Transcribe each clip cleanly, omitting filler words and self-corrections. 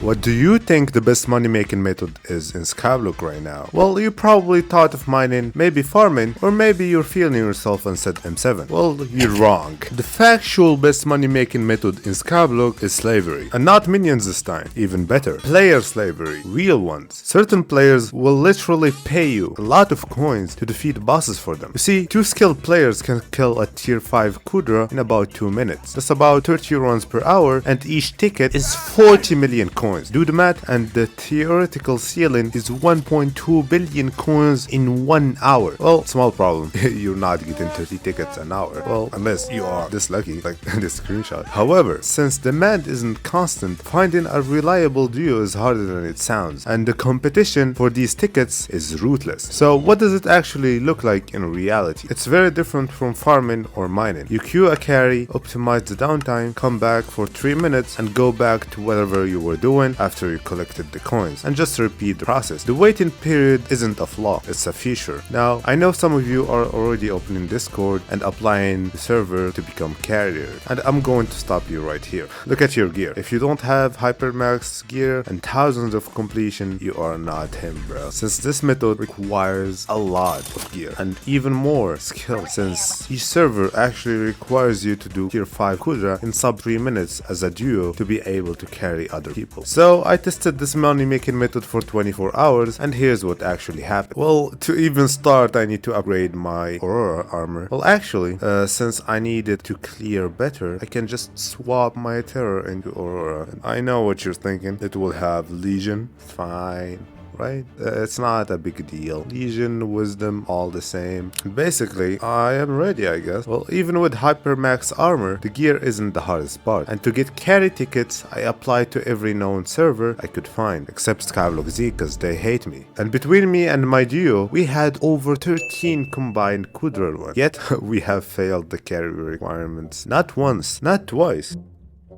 What do you think the best money making method is in Skyblock right now? Well, you probably thought of mining, maybe farming, or maybe you're feeling yourself and said M7. Well, you're wrong. The factual best money making method in Skyblock is slavery. And not minions this time, even better. Player slavery, real ones. Certain players will literally pay you a lot of coins to defeat bosses for them. You see, 2 skilled players can kill a tier 5 Kudra in about 2 minutes. That's about 30 runs per hour, and each ticket is 40 million coins. Do the math, and the theoretical ceiling is 1.2 billion coins in 1 hour. Well, small problem. You're not getting 30 tickets an hour. Well, unless you are this lucky, like this screenshot. However, since demand isn't constant, finding a reliable duo is harder than it sounds, and the competition for these tickets is ruthless. So what does it actually look like in reality? It's very different from farming or mining. You queue a carry, optimize the downtime, come back for 3 minutes, and go back to whatever you were doing after you collected the coins, and just repeat the process. The waiting period isn't a flaw, it's a feature. Now, I know some of you are already opening Discord and applying the server to become carriers, and I'm going to stop you right here. Look at your gear. If you don't have hypermaxed gear and thousands of completion, you are not him, bro. Since this method requires a lot of gear and even more skill, since each server actually requires you to do tier 5 Kudra in sub 3 minutes as a duo to be able to carry other people. So I tested this money making method for 24 hours, and here's what actually happened. Well, to even start, I need to upgrade my Aurora armor. Well, actually, since I needed to clear better, I can just swap my Terror into Aurora. I know what you're thinking. It will have Legion. Fine. Right? It's not a big deal. Legion, Wisdom, all the same. Basically, I am ready, I guess. Well, even with hypermax armor, the gear isn't the hardest part. And to get carry tickets, I applied to every known server I could find, except Skyblock Z, because they hate me. And between me and my duo, we had over 13 combined Kudra runs. Yet, we have failed the carry requirements. Not once, not twice,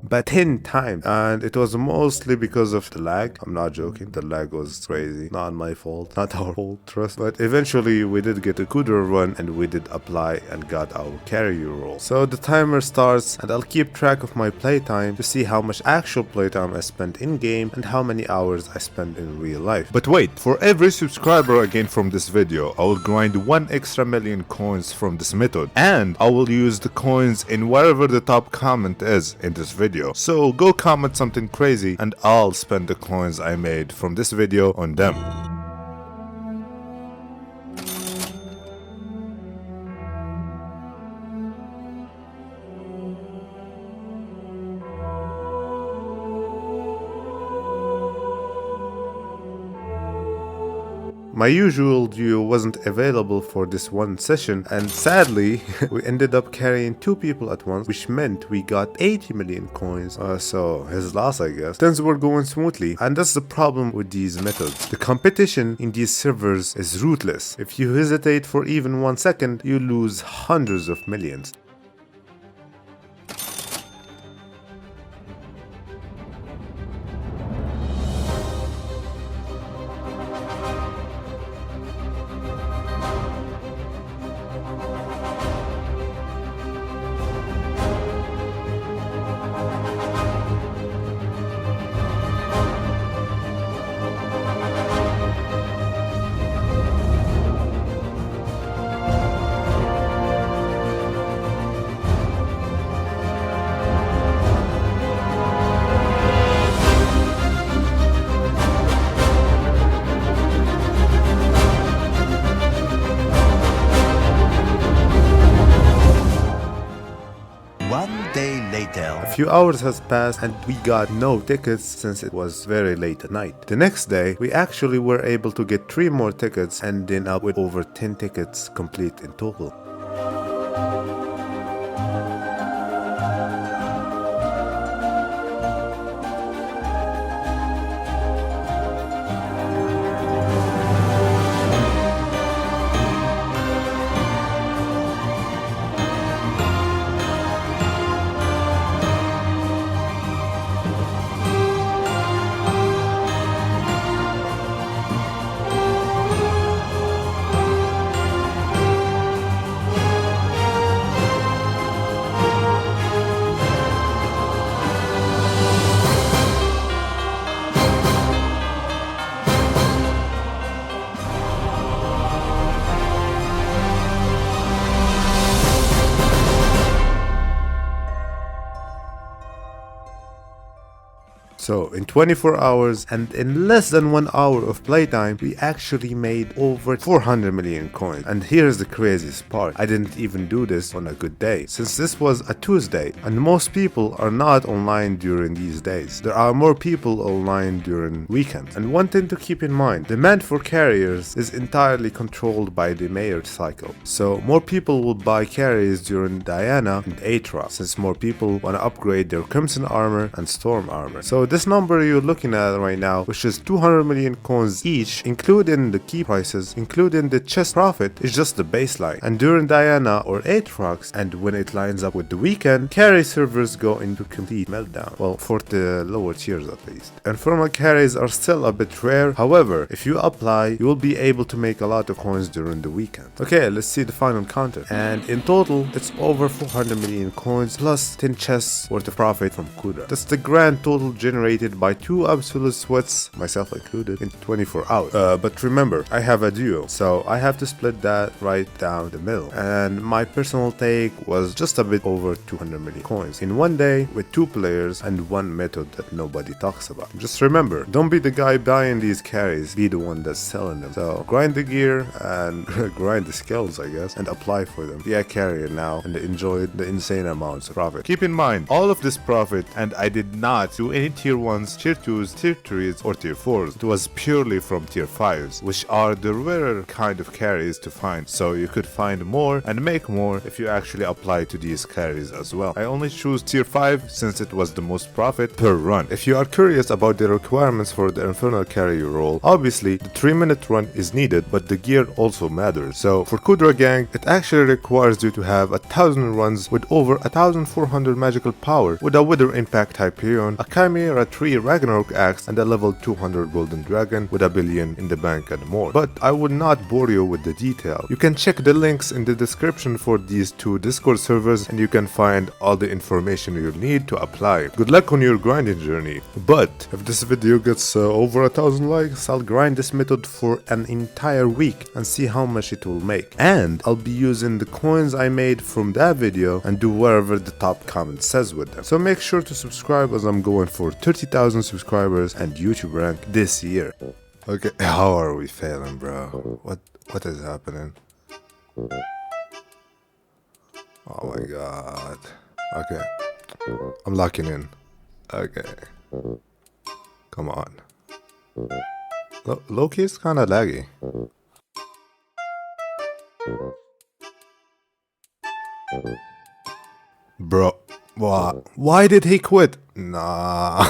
but 10 times, and it was mostly because of the lag. I'm not joking, the lag was crazy. Not my fault, not our fault, trust. But eventually we did get a Kudra run, and we did apply and got our carrier role. So the timer starts, and I'll keep track of my playtime to see how much actual playtime I spent in game and how many hours I spent in real life. But wait, for every subscriber I gain from this video, I will grind 1 extra million coins from this method, and I will use the coins in wherever the top comment is in this video. So go comment something crazy, and I'll spend the coins I made from this video on them. My usual duo wasn't available for this one session, and sadly, we ended up carrying 2 people at once, which meant we got 80 million coins. So his loss, I guess. Things were going smoothly, and that's the problem with these methods. The competition in these servers is ruthless. If you hesitate for even 1 second, you lose hundreds of millions. A few hours has passed, and we got no tickets since it was very late at night. The next day, we actually were able to get 3 more tickets, ending up with over 10 tickets complete in total. So in 24 hours and in less than 1 hour of playtime, we actually made over 400 million coins. And here's the craziest part. I didn't even do this on a good day, since this was a Tuesday and most people are not online during these days. There are more people online during weekends. And one thing to keep in mind, demand for carriers is entirely controlled by the mayor cycle. So more people will buy carriers during Diana and Atra, since more people want to upgrade their Crimson armor and Storm armor. So this number you're looking at right now, which is 200 million coins each, including the key prices, including the chest profit, is just the baseline. And during Diana or Aatrox, and when it lines up with the weekend, carry servers go into complete meltdown. Well, for the lower tiers at least. Infernal carries are still a bit rare. However, if you apply, you will be able to make a lot of coins during the weekend. Okay, let's see the final counter. And in total, it's over 400 million coins plus 10 chests worth of profit from Kudra. That's the grand total generated by 2 absolute sweats, myself included, in 24 hours. But remember, I have a duo, so I have to split that right down the middle. And my personal take was just a bit over 200 million coins in one day with 2 players and one method that nobody talks about. Just remember, don't be the guy buying these carries, be the one that's selling them. So grind the gear and grind the skills, I guess, and apply for them. Be a carrier now and enjoy the insane amounts of profit. Keep in mind, all of this profit, and I did not do any tier 1s, tier 2s, tier 3s, or tier 4s. It was purely from tier 5s, which are the rarer kind of carries to find. So you could find more and make more if you actually apply to these carries as well. I only choose tier 5 since it was the most profit per run. If you are curious about the requirements for the Infernal carrier role, obviously the 3-minute run is needed, but the gear also matters. So for Kudra Gang, it actually requires you to have 1000 runs with over 1400 magical power, with a Wither Impact Hyperion, a Chimera 3 Ragnarok Axe, and a level 200 Golden Dragon with a billion in the bank and more. But I would not bore you with the detail. You can check the links in the description for these 2 Discord servers and you can find all the information you'll need to apply. Good luck on your grinding journey. But if this video gets over 1000 likes, I'll grind this method for an entire week and see how much it will make. And I'll be using the coins I made from that video and do whatever the top comment says with them. So make sure to subscribe as I'm going for 30,000 subscribers and YouTube rank this year. Okay, how are we failing, bro? What is happening? Oh my god. Okay. I'm locking in. Okay. Come on. Loki is kinda laggy. Bro, what? Why did he quit? Nah.